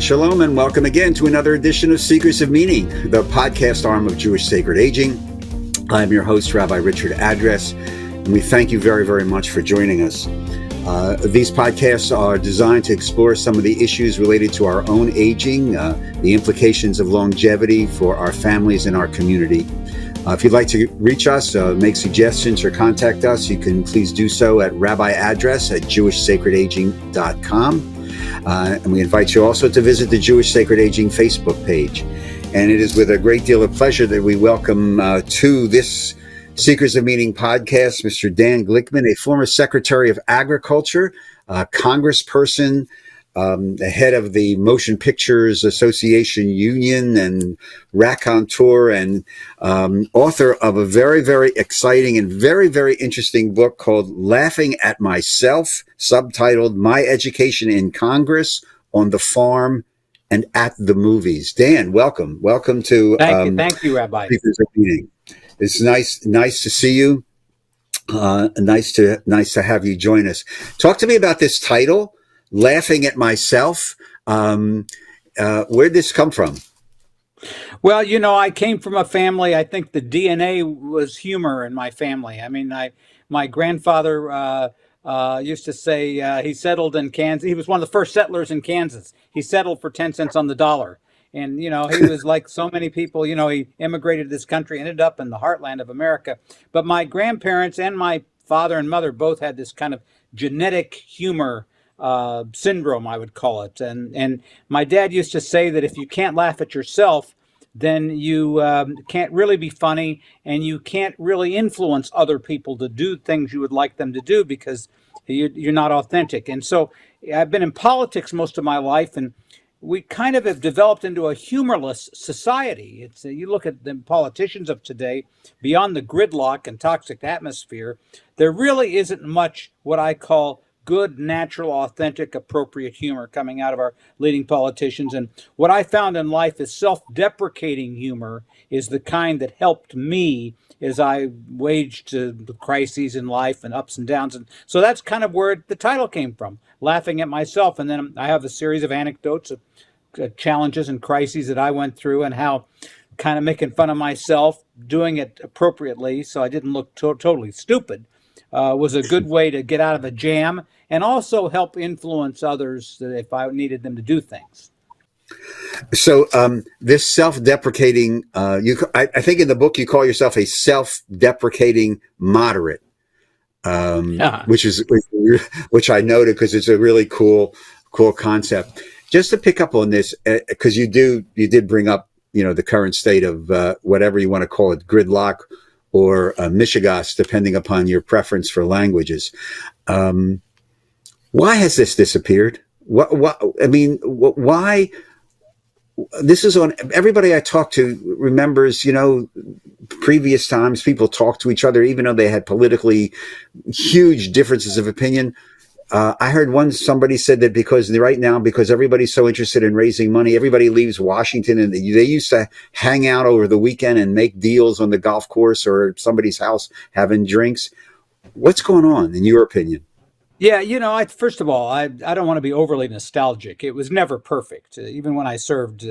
Shalom and welcome again to another edition of Seekers of Meaning, the podcast arm of Jewish Sacred Aging. I'm your host, Rabbi Richard Address, and we thank you very, very much for joining us. These podcasts are designed to explore some of the issues related to our own aging, the implications of longevity for our families and our community. If you'd like to reach us, make suggestions, or contact us, you can please do so at rabbiaddress@jewishsacredaging.com. And we invite you also to visit the Jewish Sacred Aging Facebook page. And it is with a great deal of pleasure that we welcome to this Seekers of Meaning podcast, Mr. Dan Glickman, a former Secretary of Agriculture, congressperson, the head of the Motion Pictures Association Union and raconteur, and author of a very, very exciting and very, very interesting book called Laughing at Myself, subtitled My Education in Congress, on the Farm, and at the Movies. Dan, welcome. Welcome to Thank you, Rabbi. Speakers of Meaning. It's nice to see you. Nice to have you join us. Talk to me about this title, Laughing at Myself. Where'd this come from? Well, I came from a family. I think the DNA was humor in my family. I mean, my grandfather used to say he settled in Kansas. He was one of the first settlers in Kansas. He settled for 10 cents on the dollar. And, he was like so many people, he immigrated to this country, ended up in the heartland of America. But my grandparents and my father and mother both had this kind of genetic humor syndrome, I would call it. And my dad used to say that if you can't laugh at yourself, then you can't really be funny, and you can't really influence other people to do things you would like them to do because you're not authentic. And so I've been in politics most of my life, and we kind of have developed into a humorless society. It's you look at the politicians of today, beyond the gridlock and toxic atmosphere, there really isn't much what I call good, natural, authentic, appropriate humor coming out of our leading politicians. And what I found in life is self-deprecating humor is the kind that helped me as I waged the crises in life and ups and downs. And so that's kind of where the title came from, Laughing at Myself. And then I have a series of anecdotes of challenges and crises that I went through, and how kind of making fun of myself, doing it appropriately so I didn't look totally stupid, was a good way to get out of a jam and also help influence others if I needed them to do things. So this self-deprecating, I think in the book you call yourself a self-deprecating moderate, which I noted because it's a really cool concept. Just to pick up on this, because you did bring up the current state of whatever you want to call it, gridlock or mishigas, depending upon your preference for languages. Why has this disappeared? Why? This is on everybody I talk to remembers, previous times people talked to each other, even though they had politically huge differences of opinion. I heard somebody said that because everybody's so interested in raising money, everybody leaves Washington, and they used to hang out over the weekend and make deals on the golf course or somebody's house having drinks. What's going on, in your opinion? Yeah, first of all, I don't want to be overly nostalgic. It was never perfect, even when I served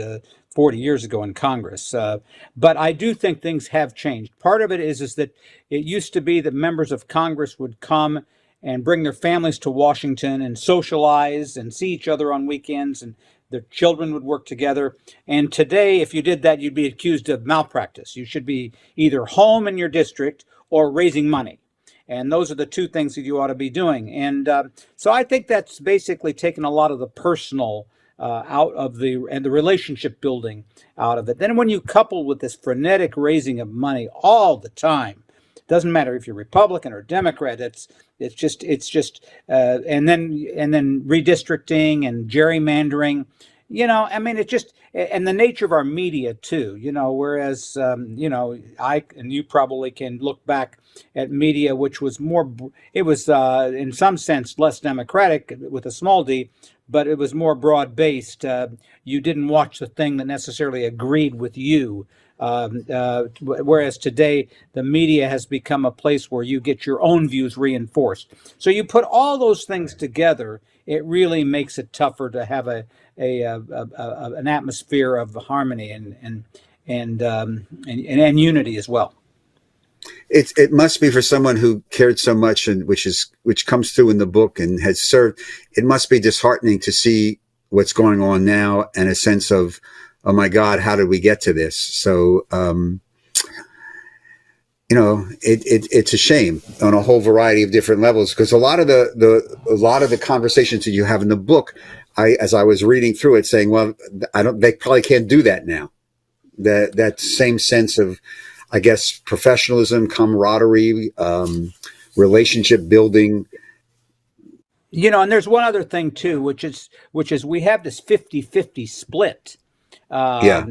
40 years ago in Congress. But I do think things have changed. Part of it is that it used to be that members of Congress would come and bring their families to Washington and socialize and see each other on weekends, and their children would work together. And today, if you did that, you'd be accused of malpractice. You should be either home in your district or raising money. And those are the two things that you ought to be doing. And so I think that's basically taken a lot of the personal out of the relationship building out of it. Then when you couple with this frenetic raising of money all the time, doesn't matter if you're Republican or Democrat. It's just and then redistricting and gerrymandering. It just, and the nature of our media too. Whereas I and you probably can look back at media which was in some sense less democratic with a small d, but it was more broad based. You didn't watch the thing that necessarily agreed with you. Whereas today the media has become a place where you get your own views reinforced. So you put all those things together, it really makes it tougher to have an atmosphere of harmony and unity as well. It must be for someone who cared so much, and which comes through in the book and has served. It must be disheartening to see what's going on now, and a sense of, oh my God, how did we get to this? So, it's a shame on a whole variety of different levels, because a lot of the conversations that you have in the book, as I was reading through it, saying, well, they probably can't do that now. That same sense of, I guess, professionalism, camaraderie, relationship building. And there's one other thing too, which is we have this 50-50 split. Yeah.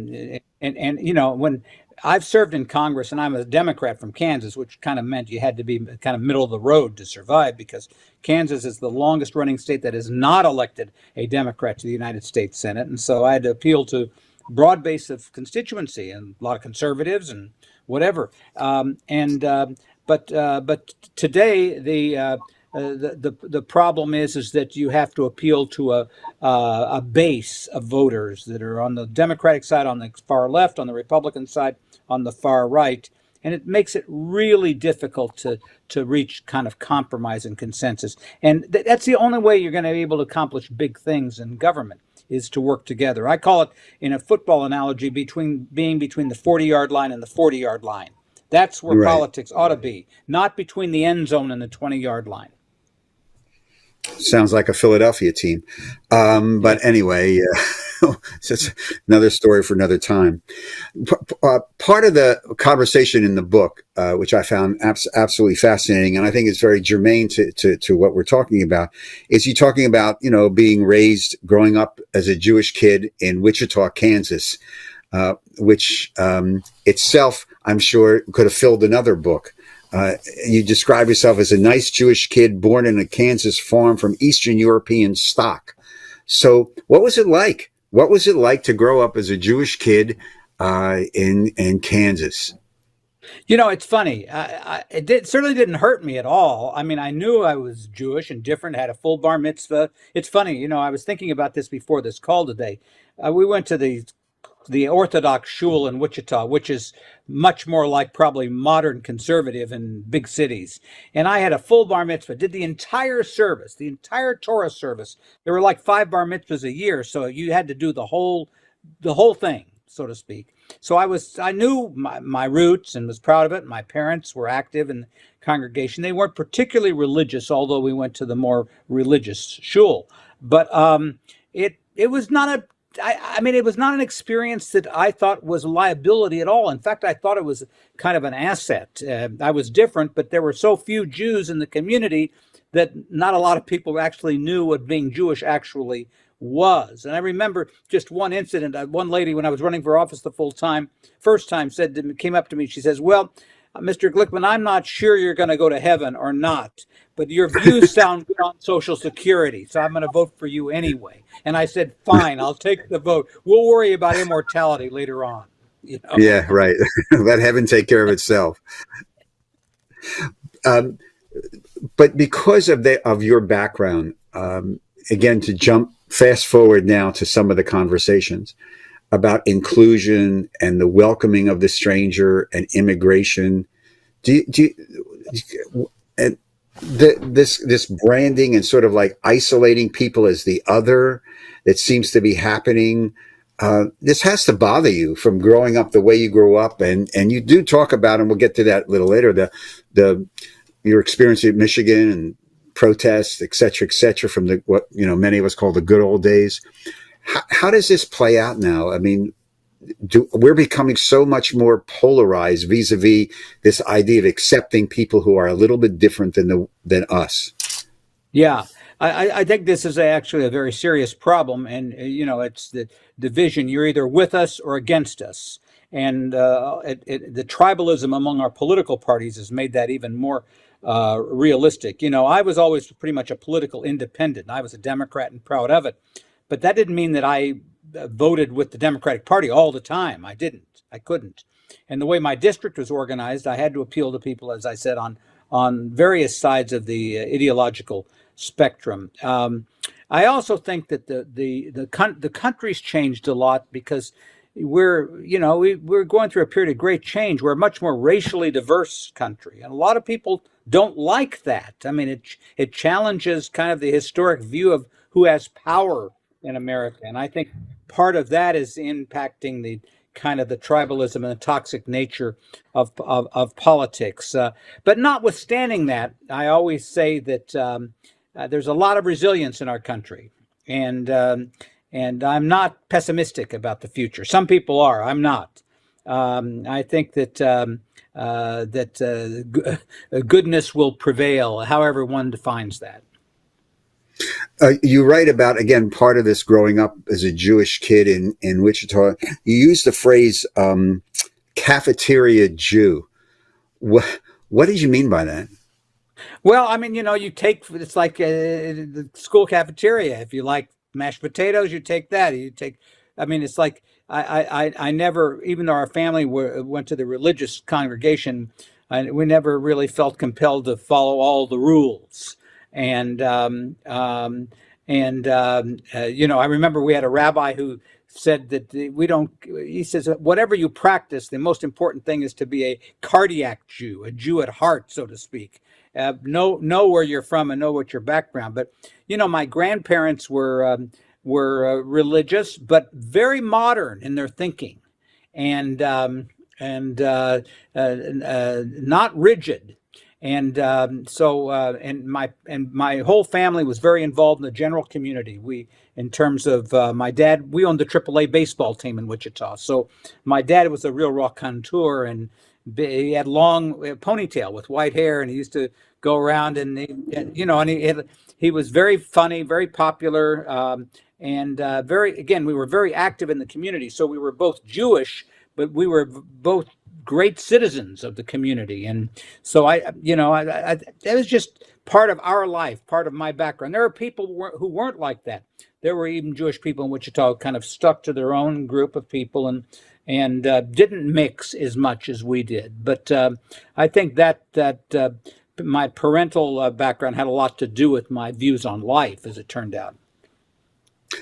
And when I've served in Congress, and I'm a Democrat from Kansas, which kind of meant you had to be kind of middle of the road to survive, because Kansas is the longest running state that has not elected a Democrat to the United States Senate. And so I had to appeal to broad base of constituency and a lot of conservatives and whatever. But today the problem is that you have to appeal to a base of voters that are on the Democratic side, on the far left, on the Republican side, on the far right, and it makes it really difficult to reach kind of compromise and consensus. And that's the only way you're going to be able to accomplish big things in government, is to work together. I call it, in a football analogy, between the 40-yard line and the 40-yard line. That's where Right. politics ought to be, not between the end zone and the 20-yard line. Sounds like a Philadelphia team. But anyway, it's another story for another time. Part of the conversation in the book, which I found absolutely fascinating, and I think it's very germane to what we're talking about, is you talking about, growing up as a Jewish kid in Wichita, Kansas, which itself, I'm sure, could have filled another book. You describe yourself as a nice Jewish kid born in a Kansas farm from Eastern European stock. So what was it like? What was it like to grow up as a Jewish kid in Kansas? It's funny. Certainly didn't hurt me at all. I mean, I knew I was Jewish and different, had a full bar mitzvah. It's funny, I was thinking about this before this call today. We went to the Orthodox shul in Wichita, which is much more like probably modern conservative in big cities. And I had a full bar mitzvah, did the entire service, the entire Torah service. There were like 5 bar mitzvahs a year, so you had to do the whole thing, so to speak. So I knew my roots and was proud of it. My parents were active in the congregation. They weren't particularly religious, although we went to the more religious shul. But it was not it was not an experience that I thought was a liability at all. In fact, I thought it was kind of an asset. I was different, but there were so few Jews in the community that not a lot of people actually knew what being Jewish actually was. And I remember just one incident. One lady, when I was running for office the first time, came up to me. She says, "Well, Mr. Glickman, I'm not sure you're going to go to heaven or not, but your views sound good on Social Security, so I'm going to vote for you anyway." And I said, "Fine, I'll take the vote. We'll worry about immortality later on." Yeah, right. Let heaven take care of itself. But because of your background, again, to fast forward now to some of the conversations about inclusion and the welcoming of the stranger and immigration, this branding and sort of like isolating people as the other that seems to be happening, this has to bother you from growing up the way you grew up, and you do talk about, and we'll get to that a little later, your experience at Michigan and protests, et cetera, from what many of us call the good old days. How does this play out now? I mean, we're becoming so much more polarized vis-a-vis this idea of accepting people who are a little bit different than us. Yeah, I think this is actually a very serious problem, and it's the division. You're either with us or against us, and the tribalism among our political parties has made that even more realistic. I was always pretty much a political independent. I was a Democrat and proud of it, but that didn't mean that I voted with the Democratic Party all the time. I didn't. I couldn't. And the way my district was organized, I had to appeal to people, as I said, on various sides of the ideological spectrum. I also think that the country's changed a lot because we're going through a period of great change. We're a much more racially diverse country, and a lot of people don't like that. I mean, it challenges kind of the historic view of who has power in America, and I think part of that is impacting the kind of the tribalism and the toxic nature of politics. But notwithstanding that, I always say that there's a lot of resilience in our country, and I'm not pessimistic about the future. Some people are. I'm not. I think that goodness will prevail, however one defines that. You write about, again, part of this growing up as a Jewish kid in Wichita. You use the phrase cafeteria Jew. What did you mean by that? Well, I mean, it's like the school cafeteria. If you like mashed potatoes, you take that. I mean, it's like I never, even though our family went to the religious congregation, we never really felt compelled to follow all the rules. And I remember we had a rabbi who said that he says, whatever you practice, the most important thing is to be a cardiac Jew, a Jew at heart, so to speak. Know where you're from and know what your background. But, my grandparents were religious, but very modern in their thinking and not rigid. And my whole family was very involved in the general community. In terms of my dad, we owned the AAA baseball team in Wichita. So my dad was a real raconteur, and he had long ponytail with white hair, and he used to go around and he was very funny, very popular, and we were very active in the community. So we were both Jewish, but we were both great citizens of the community. And so that was just part of our life, part of my background. There are people who weren't like that. There were even Jewish people in Wichita who kind of stuck to their own group of people and didn't mix as much as we did. But I think that my parental background had a lot to do with my views on life, as it turned out.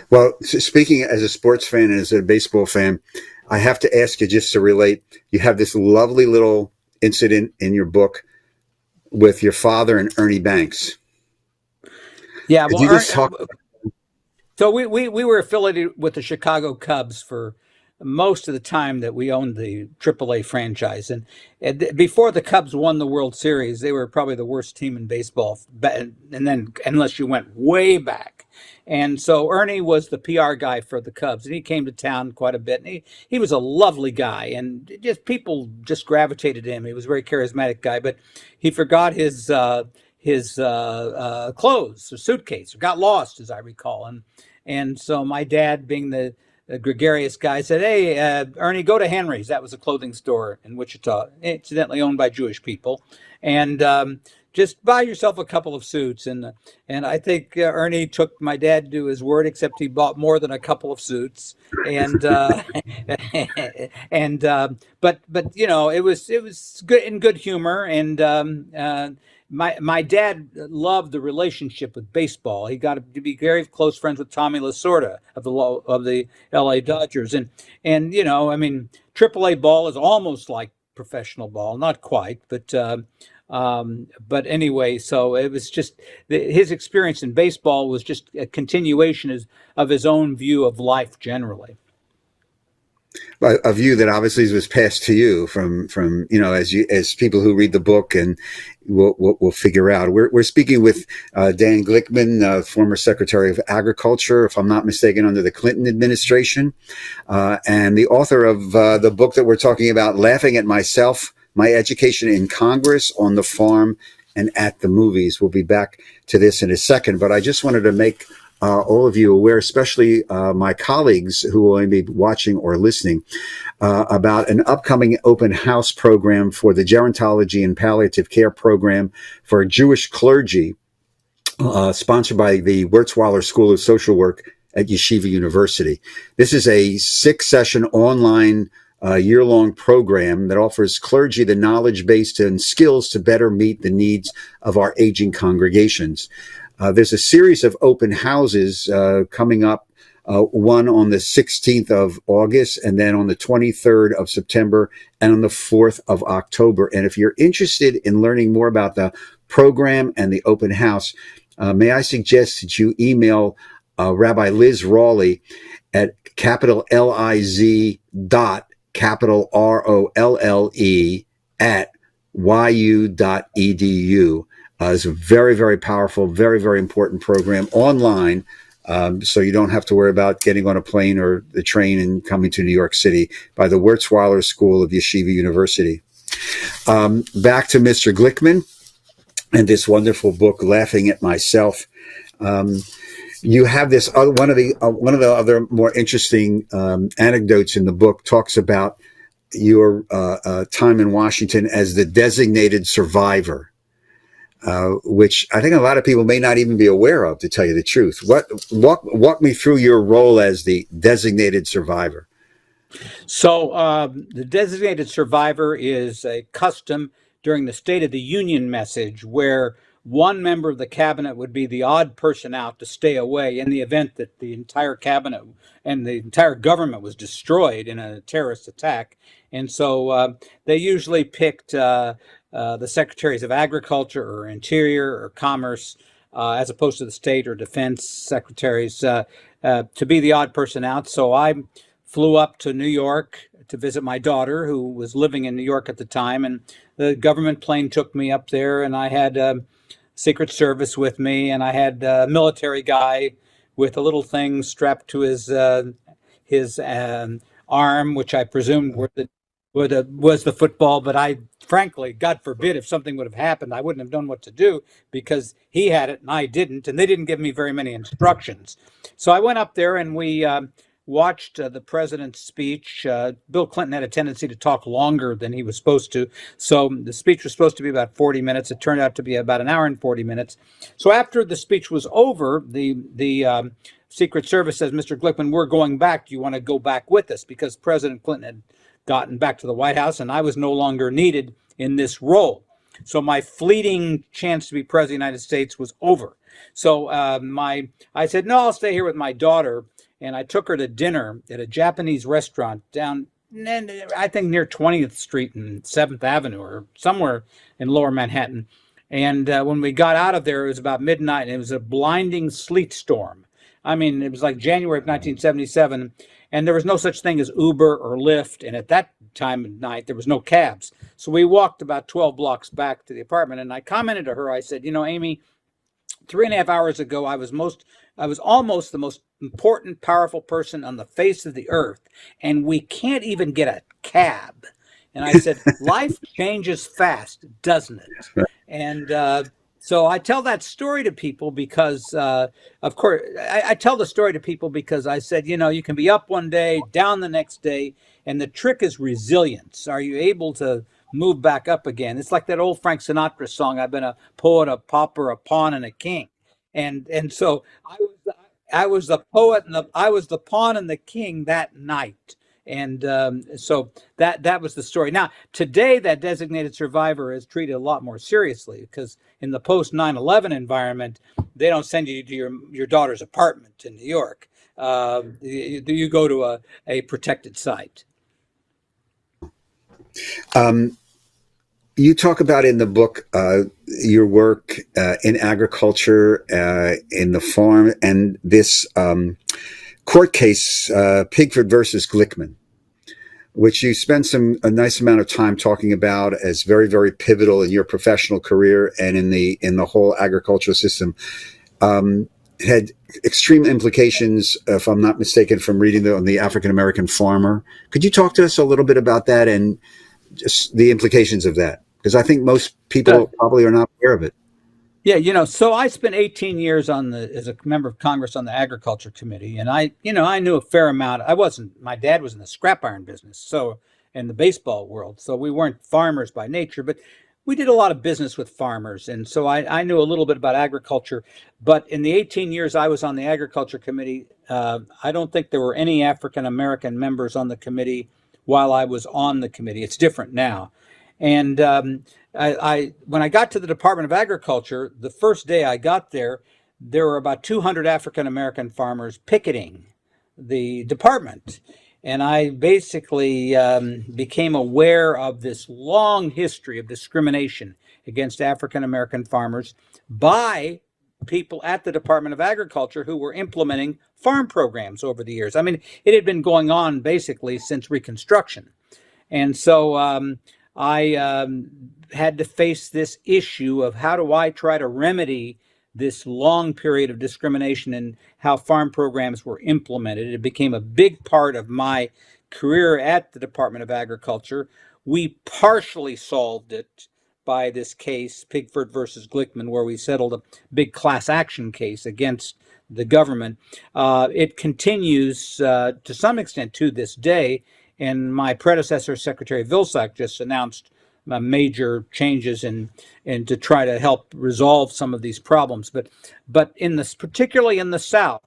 Well, speaking as a sports fan and as a baseball fan, I have to ask you, just to relate, you have this lovely little incident in your book with your father and Ernie Banks. Yeah, well, you just talk. So we were affiliated with the Chicago Cubs for most of the time that we owned the AAA franchise. And before the Cubs won the World Series, they were probably the worst team in baseball. And then, unless you went way back. And so Ernie was the PR guy for the Cubs, and he came to town quite a bit. And he was a lovely guy, and people just gravitated to him. He was a very charismatic guy, but he forgot his clothes, or suitcase, or got lost, as I recall. And so my dad, being the gregarious guy, said, "Hey, Ernie, go to Henry's." That was a clothing store in Wichita, incidentally owned by Jewish people, and just buy yourself a couple of suits. And I think Ernie took my dad to his word, except he bought more than a couple of suits. And but it was good, in good humor. And my dad loved the relationship with baseball. He got to be very close friends with Tommy Lasorda of the LA Dodgers. And AAA ball is almost like professional ball, not quite, but anyway, so it was just his experience in baseball was just a continuation of his own view of life generally. A view that obviously was passed to you from as people who read the book and will figure out. We're speaking with Dan Glickman, former Secretary of Agriculture, if I'm not mistaken, under the Clinton administration, and the author of the book that we're talking about, "Laughing at Myself: My Education in Congress, on the Farm, and at the Movies." We'll be back to this in a second, but I just wanted to make all of you aware, especially my colleagues who will be watching or listening, about an upcoming open house program for the Gerontology and Palliative Care Program for Jewish clergy, sponsored by the Wurzweiler School of Social Work at Yeshiva University. This is a 6-session online year-long program that offers clergy the knowledge base and skills to better meet the needs of our aging congregations. There's a series of open houses coming up, one on the 16th of August, and then on the 23rd of September, and on the 4th of October. And if you're interested in learning more about the program and the open house, may I suggest that you email Rabbi Liz Rawley at capital Liz dot capital Rolle at yu.edu. It's a very, very powerful, very, very important program online. So you don't have to worry about getting on a plane or the train and coming to New York City, by the Wurzweiler School of Yeshiva University. Back to Mr. Glickman and this wonderful book, Laughing at Myself. You have this one of the other more interesting anecdotes in the book talks about your time in Washington as the designated survivor, which I think a lot of people may not even be aware of, to tell you the truth. Walk me through your role as the designated survivor. So the designated survivor is a custom during the State of the Union message where one member of the cabinet would be the odd person out to stay away in the event that the entire cabinet and the entire government was destroyed in a terrorist attack. And so they usually picked the secretaries of Agriculture or Interior or Commerce, as opposed to the state or defense secretaries, to be the odd person out. So I flew up to New York to visit my daughter, who was living in New York at the time, and the government plane took me up there, and I had Secret Service with me, and I had a military guy with a little thing strapped to his arm, which I presumed was the football. But I, frankly, God forbid, if something would have happened, I wouldn't have known what to do, because he had it and I didn't, and they didn't give me very many instructions. So I went up there and we watched the president's speech. Bill Clinton had a tendency to talk longer than he was supposed to. So the speech was supposed to be about 40 minutes. It turned out to be about an hour and 40 minutes. So after the speech was over, the Secret Service says, Mr. Glickman, we're going back. Do you want to go back with us? Because President Clinton had gotten back to the White House and I was no longer needed in this role. So my fleeting chance to be president of the United States was over. So I said, no, I'll stay here with my daughter. And I took her to dinner at a Japanese restaurant down, I think, near 20th Street and 7th Avenue or somewhere in Lower Manhattan. And when we got out of there, it was about midnight, and it was a blinding sleet storm. I mean, it was like January of 1977, and there was no such thing as Uber or Lyft. And at that time of night, there was no cabs. So we walked about 12 blocks back to the apartment, and I commented to her, I said, you know, Amy, 3.5 hours ago, I was almost the most important, powerful person on the face of the earth, and we can't even get a cab. And I said, life changes fast, doesn't it? And so I tell that story to people because, of course, I tell the story to people because I said, you know, you can be up one day, down the next day, and the trick is resilience. Are you able to move back up again? It's like that old Frank Sinatra song, I've been a poet, a pauper, a pawn, and a king. And so I was the poet and I was the pawn and the king that night. And so that was the story. Now, today, that designated survivor is treated a lot more seriously, because in the post 9/11 environment, they don't send you to your daughter's apartment in New York. You go to a protected site. You talk about in the book your work in agriculture, in the farm, and this court case, Pigford versus Glickman, which you spent a nice amount of time talking about as very, very pivotal in your professional career and in the whole agricultural system. It had extreme implications, if I'm not mistaken, from reading on the African American farmer. Could you talk to us a little bit about that and just the implications of that? Because I think most people probably are not aware of it. Yeah, you know, so I spent 18 years as a member of Congress on the Agriculture Committee, and I knew a fair amount. My dad was in the scrap iron business, so, in the baseball world, so we weren't farmers by nature, but we did a lot of business with farmers, and so I knew a little bit about agriculture. But in the 18 years I was on the Agriculture Committee, I don't think there were any African American members on the committee while I was on the committee. It's different now. And when I got to the Department of Agriculture, the first day I got there, there were about 200 African American farmers picketing the department. And I basically became aware of this long history of discrimination against African American farmers by people at the Department of Agriculture who were implementing farm programs over the years. I mean, it had been going on basically since Reconstruction. And so I had to face this issue of how do I try to remedy this long period of discrimination and how farm programs were implemented. It became a big part of my career at the Department of Agriculture. We partially solved it by this case, Pigford versus Glickman, where we settled a big class action case against the government. It continues to some extent to this day, and my predecessor, Secretary Vilsack, just announced major changes in to try to help resolve some of these problems. But in this, particularly in the South,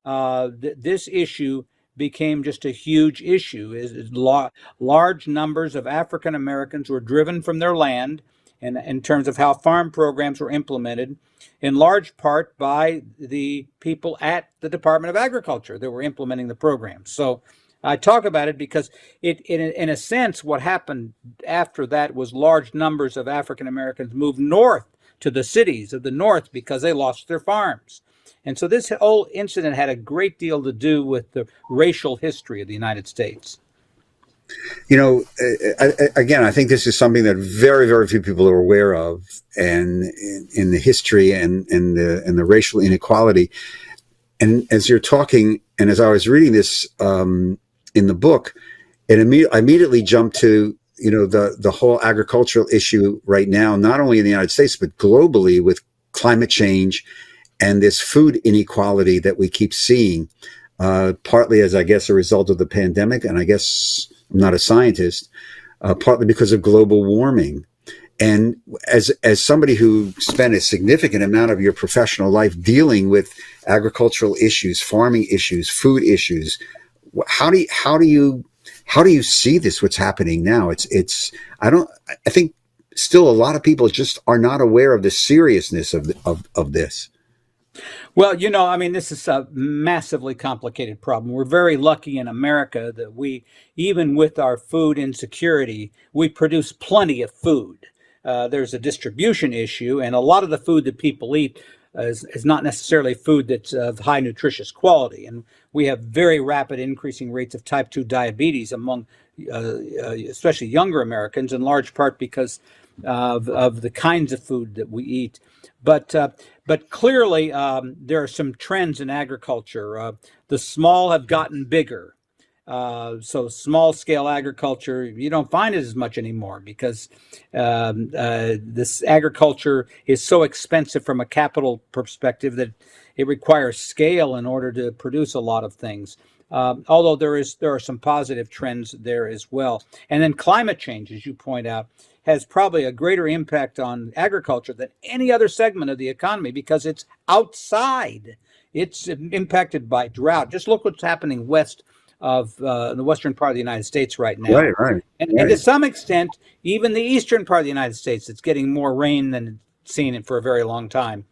this issue became just a huge issue. Large numbers of African Americans were driven from their land, and in terms of how farm programs were implemented, in large part by the people at the Department of Agriculture that were implementing the programs. So I talk about it because in a sense, what happened after that was large numbers of African Americans moved north to the cities of the North because they lost their farms. And so this whole incident had a great deal to do with the racial history of the United States. You know, again, I think this is something that very, very few people are aware of, and in the history and the racial inequality. And as you're talking, and as I was reading this in the book, I immediately jumped to, you know, the whole agricultural issue right now, not only in the United States, but globally with climate change and this food inequality that we keep seeing, partly as, I guess, a result of the pandemic. And I guess I'm not a scientist, partly because of global warming. And as somebody who spent a significant amount of your professional life dealing with agricultural issues, farming issues, food issues, how do you see this? What's happening now? I think still a lot of people just are not aware of the seriousness of this. Well, you know, I mean, this is a massively complicated problem. We're very lucky in America that we, even with our food insecurity, we produce plenty of food. There's a distribution issue, and a lot of the food that people eat is not necessarily food that's of high nutritious quality. And we have very rapid increasing rates of type 2 diabetes among especially younger Americans, in large part because of the kinds of food that we eat. But clearly, there are some trends in agriculture. The small have gotten bigger. So small-scale agriculture, you don't find it as much anymore because this agriculture is so expensive from a capital perspective that it requires scale in order to produce a lot of things. Although there are some positive trends there as well. And then climate change, as you point out, has probably a greater impact on agriculture than any other segment of the economy because it's outside. It's impacted by drought. Just look what's happening west of the western part of the United States right now. Right. And to some extent, even the eastern part of the United States, it's getting more rain than it's seen it for a very long time.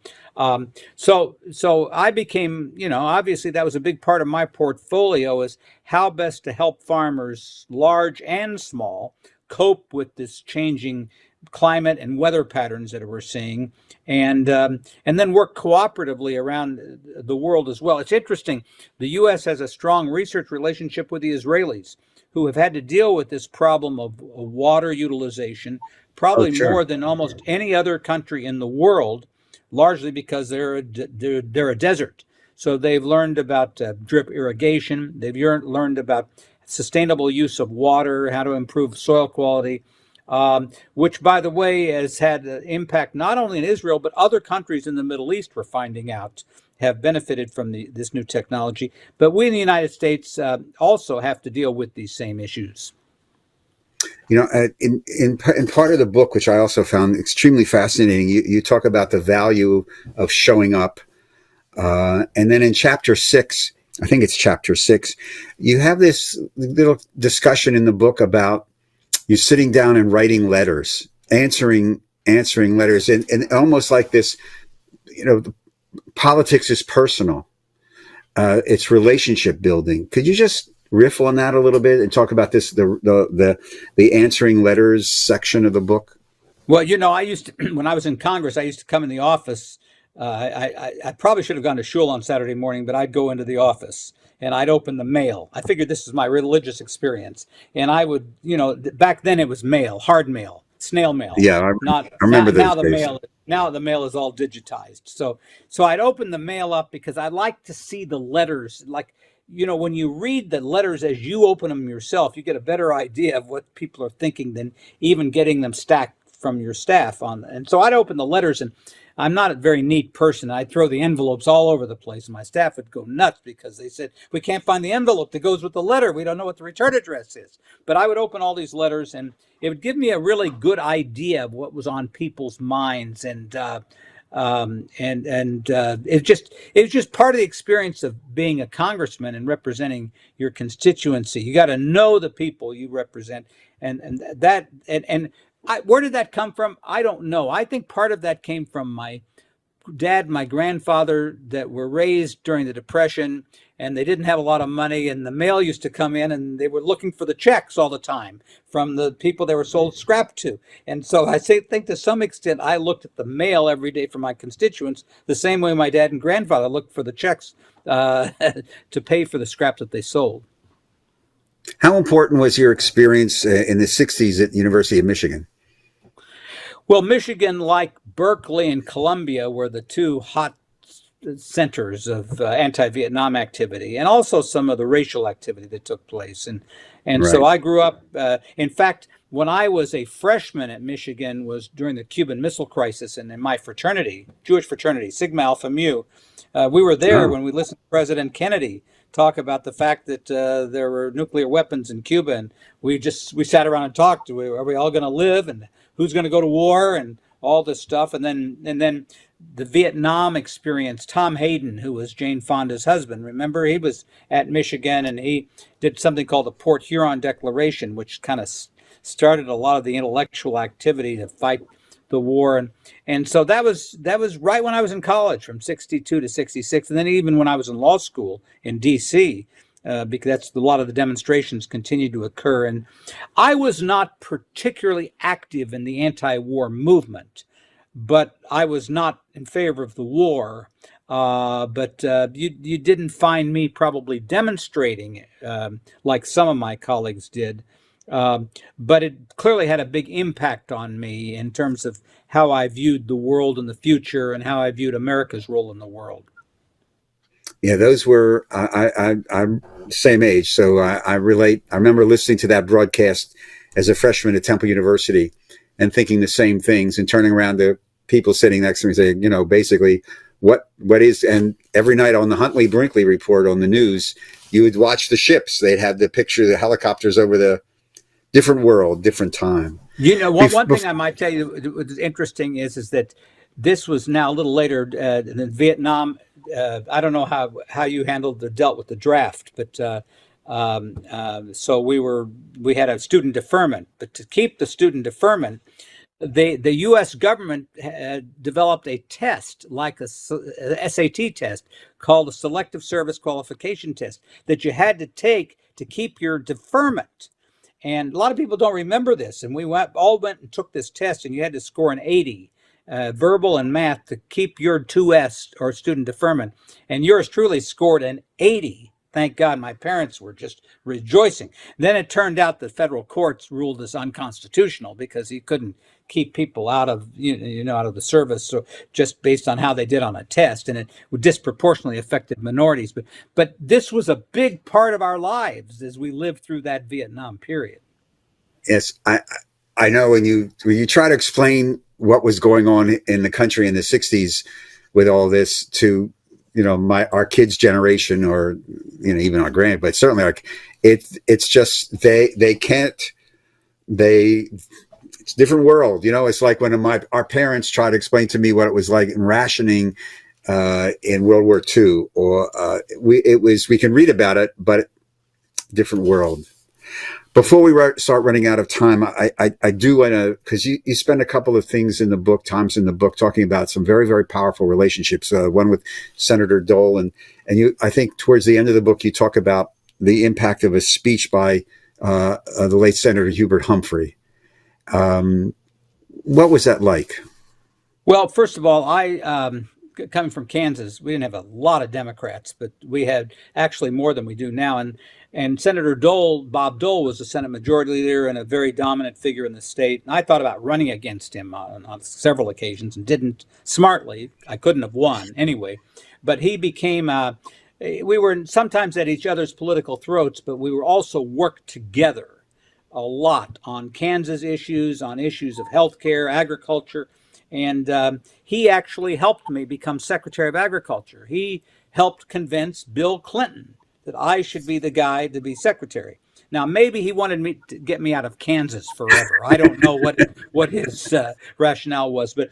So I became, you know, obviously that was a big part of my portfolio, is how best to help farmers, large and small, cope with this changing climate and weather patterns that we're seeing, and then work cooperatively around the world as well. It's interesting. The U.S. has a strong research relationship with the Israelis, who have had to deal with this problem of water utilization, probably more than almost any other country in the world, largely because they're a desert. So they've learned about drip irrigation. They've learned about sustainable use of water, how to improve soil quality, which, by the way, has had an impact not only in Israel, but other countries in the Middle East, we're finding out, have benefited from this new technology. But we in the United States also have to deal with these same issues. You know, in part of the book, which I also found extremely fascinating, you talk about the value of showing up. And then in chapter 6, I think it's chapter 6. You have this little discussion in the book about you sitting down and writing letters, answering letters, and almost like this, politics is personal. It's relationship building. Could you just riff on that a little bit and talk about this, the answering letters section of the book? Well, I used to, when I was in Congress, I used to come in the office. I probably should have gone to shul on Saturday morning, but I'd go into the office and I'd open the mail. I figured this is my religious experience. And I would, back then it was mail, hard mail, snail mail. Yeah, Not I now, remember those days. now the mail is all digitized. So I'd open the mail up because I like to see the letters. Like, when you read the letters as you open them yourself, you get a better idea of what people are thinking than even getting them stacked from your staff on. And so I'd open the letters, and I'm not a very neat person. I'd throw the envelopes all over the place, and my staff would go nuts because they said, we can't find the envelope that goes with the letter. We don't know what the return address is. But I would open all these letters, and it would give me a really good idea of what was on people's minds. And it was just part of the experience of being a congressman and representing your constituency. You got to know the people you represent, where did that come from? I don't know. I think part of that came from my dad, my grandfather, that were raised during the Depression, and they didn't have a lot of money, and the mail used to come in, and they were looking for the checks all the time from the people they were sold scrap to. And so think to some extent I looked at the mail every day for my constituents the same way my dad and grandfather looked for the checks to pay for the scrap that they sold. How important was your experience in the 60s at the University of Michigan? Well, Michigan, like Berkeley and Columbia, were the two hot centers of anti-Vietnam activity, and also some of the racial activity that took place. And Right. So I grew up, in fact, when I was a freshman at Michigan was during the Cuban Missile Crisis, and in my fraternity, Jewish fraternity, Sigma Alpha Mu, we were there when we listened to President Kennedy talk about the fact that there were nuclear weapons in Cuba, and we sat around and talked. Are we all going to live, and who's going to go to war, and all this stuff. And then the Vietnam experience. Tom Hayden, who was Jane Fonda's husband, remember, he was at Michigan, and he did something called the Port Huron Declaration, which kind of started a lot of the intellectual activity to fight the war. And so that was right when I was in college, from 62 to 66. And then even when I was in law school in DC, because a lot of the demonstrations continued to occur. And I was not particularly active in the anti-war movement, but I was not in favor of the war. But you didn't find me probably demonstrating like some of my colleagues did. But it clearly had a big impact on me in terms of how I viewed the world in the future and how I viewed America's role in the world. Yeah, those were, I'm same age, so I relate. I remember listening to that broadcast as a freshman at Temple University and thinking the same things, and turning around to people sitting next to me saying, basically, what is, and every night on the Huntley-Brinkley report on the news, you would watch the ships. They'd have the picture of the helicopters over the different world, different time. One thing I might tell you what's interesting is that this was now a little later than Vietnam. I don't know how you dealt with the draft, but so we had a student deferment. But to keep the student deferment, the U.S. government had developed a test, like a SAT test, called a Selective Service Qualification Test, that you had to take to keep your deferment. And a lot of people don't remember this. And we all went and took this test, and you had to score an 80, verbal and math, to keep your 2S, or student deferment. And yours truly scored an 80. Thank God. My parents were just rejoicing. Then it turned out the federal courts ruled this unconstitutional because he couldn't keep people out of out of the service, so just based on how they did on a test, and it would disproportionately affected minorities. But this was a big part of our lives as we lived through that Vietnam period. Yes, I know when you try to explain what was going on in the country in the 60s with all this to our kids' generation, or even our grand, but certainly it's just they can't. It's a different world. It's like when our parents try to explain to me what it was like in rationing in World War II, or we can read about it, but different world. Before we start running out of time, I do want to, because you spend a couple of times in the book talking about some very, very powerful relationships. One with Senator Dole, and I think towards the end of the book you talk about the impact of a speech by the late Senator Hubert Humphrey. What was that like? Well, first of all, coming from Kansas, we didn't have a lot of Democrats, but we had actually more than we do now. And Senator Dole, Bob Dole, was the Senate Majority Leader and a very dominant figure in the state. And I thought about running against him on several occasions and didn't smartly. I couldn't have won anyway. But he became, we were sometimes at each other's political throats, but we were also worked together a lot on Kansas issues, on issues of healthcare, agriculture. And he actually helped me become Secretary of Agriculture. He helped convince Bill Clinton that I should be the guy to be secretary. Now, maybe he wanted me to get me out of Kansas forever. I don't know what his rationale was, but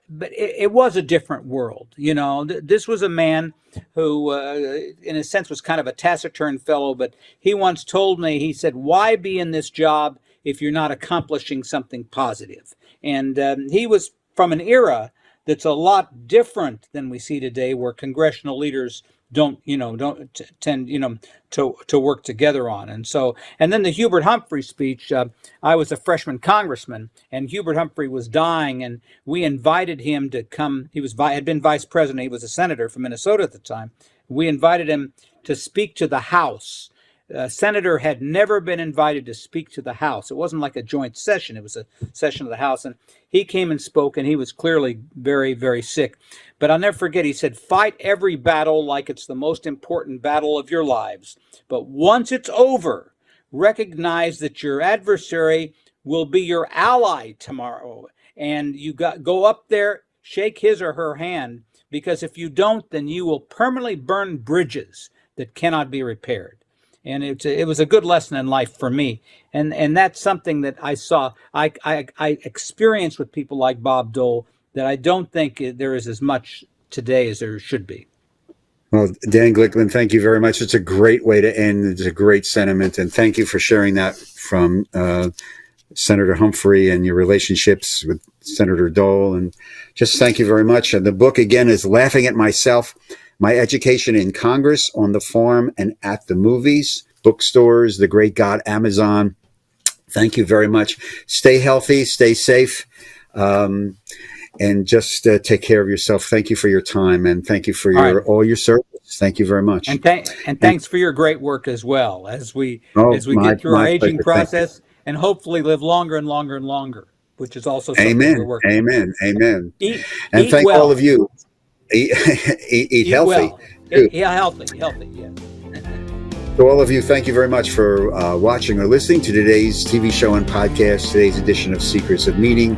it was a different world. You know, this was a man who, in a sense, was kind of a taciturn fellow. But he once told me, he said, "Why be in this job if you're not accomplishing something positive?" And he was from an era that's a lot different than we see today, where congressional leaders don't tend to work together on. And then the Hubert Humphrey speech, I was a freshman congressman, and Hubert Humphrey was dying, and we invited him to come. He had been vice president. He was a senator from Minnesota at the time. We invited him to speak to the House. Senator had never been invited to speak to the House. It wasn't like a joint session. It was a session of the House. And he came and spoke, and he was clearly very, very sick. But I'll never forget, he said, "Fight every battle like it's the most important battle of your lives. But once it's over, recognize that your adversary will be your ally tomorrow. And you go up there, shake his or her hand, because if you don't, then you will permanently burn bridges that cannot be repaired." And it was a good lesson in life for me. And that's something that I saw, I experienced with people like Bob Dole, that I don't think there is as much today as there should be. Well, Dan Glickman, thank you very much. It's a great way to end. It's a great sentiment. And thank you for sharing that from Senator Humphrey and your relationships with Senator Dole. And just thank you very much. And the book, again, is Laughing at Myself: My Education in Congress, on the Farm, and at the Movies, bookstores, The Great God, Amazon. Thank you very much. Stay healthy, stay safe, and just take care of yourself. Thank you for your time, and thank you for all your service. Thank you very much. And thanks for your great work as well, as we get through our aging process and hopefully live longer and longer and longer, which is also something we're working on. Amen. Eat thank well. all of you. Eat healthy. Well. Yeah, healthy, yeah. To all of you, thank you very much for watching or listening to today's TV show and podcast, today's edition of Secrets of Meaning.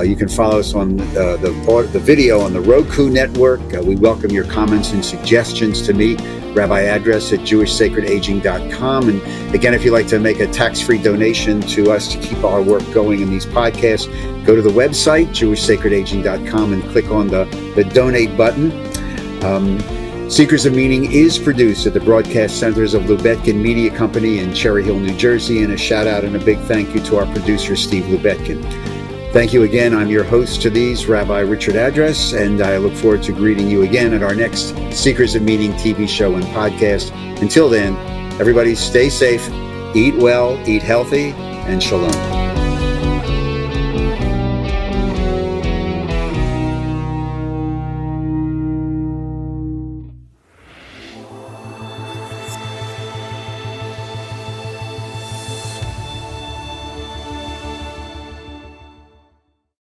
You can follow us on the video on the Roku network. We welcome your comments and suggestions to me, rabbiaddress@jewishsacredaging.com. And again, if you'd like to make a tax-free donation to us to keep our work going in these podcasts, go to the website, jewishsacredaging.com, and click on the donate button. Secrets of Meaning is produced at the Broadcast Centers of Lubetkin Media Company in Cherry Hill, New Jersey. And a shout out and a big thank you to our producer, Steve Lubetkin. Thank you again. I'm your host to these, Rabbi Richard Address, and I look forward to greeting you again at our next Secrets of Meaning TV show and podcast. Until then, everybody stay safe, eat well, eat healthy, and shalom.